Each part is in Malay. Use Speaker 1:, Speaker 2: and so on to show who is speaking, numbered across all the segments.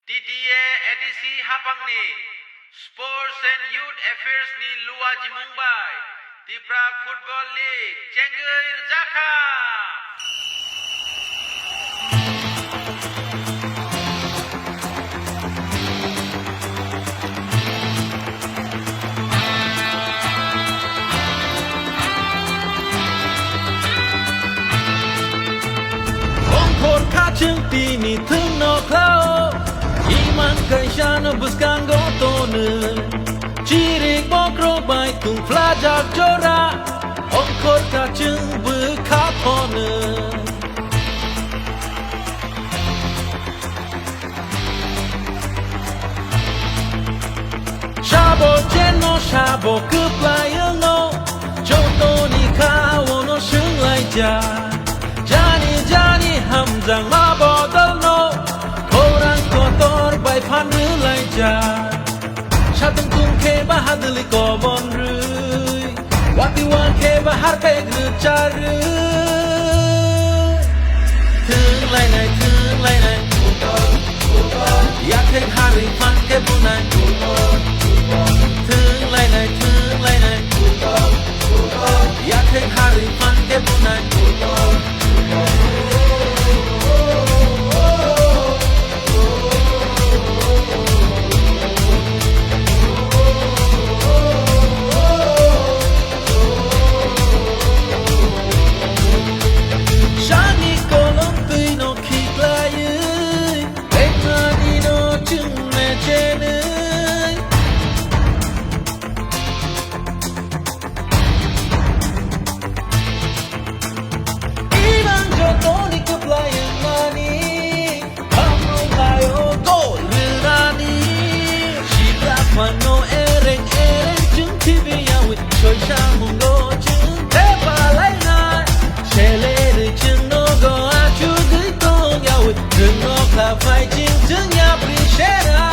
Speaker 1: TTA edisi hapang ni Sports and Youth Affairs ni Luaji Mumbai Tipra Football League Cengger Jaka.
Speaker 2: Kacang tini tengok kau Iman kaisana buskan gotone Cirik bokro baitung flajak jora Ongkor kacang bekapone Shabo jeno shabo keplayang no Joto ni kau no senglai Jani hamzang mabodal no Korang kotor bai pandulai jar Shatang tung ke bahadli kobon rui Wati wan ke bahar pek ngecara Tung lai nai Ya ke hari pan ke bunai Tung lai nai Ya ke hari pan ke bunai Mano ereng jeng tibi yawit Choi shamung go jeng tepa lai nai Shele de jeng no go achu gui tong yawit Jeng no ka fai jeng ya pri shera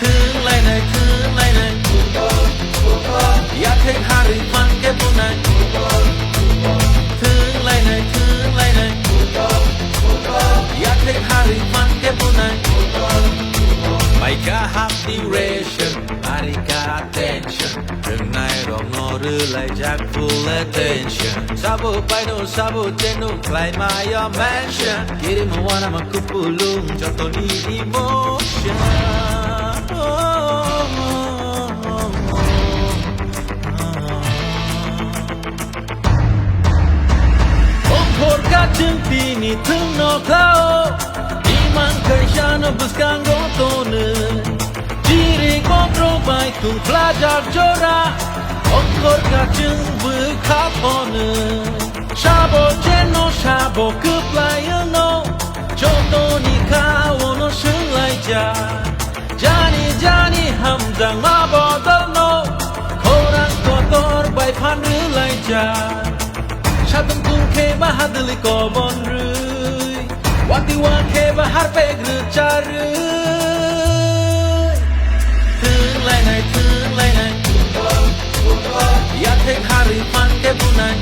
Speaker 2: Tung lai nai Ya ke hari pan ke bunai Tung lai nai Ya ke hari pan ke bunai Maika hap duration, marika attention Renai rong no relay jack full attention Sabo paino, sabo tenu, climb my mansion Kiri mawana makupulung, joto ni emotion Ongkor kacang tini tengok kau Iman kaisana buskan gotone Cirik bokro baitung flajak jora Ongkor kacang bekapone Shabo jeno shabo keplayang no Joto ni kau no senglai Jani hamzang mabodal no Korang kotor bai pandulai jar Shatang tung ke bahadli kobon rui Wati wan ke bahar pek ngecara Tung lai nai Ya ke hari pan ke bunai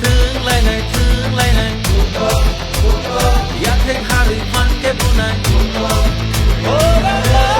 Speaker 2: Tung lai nai Ya ke hari pan ke bunai Oh la la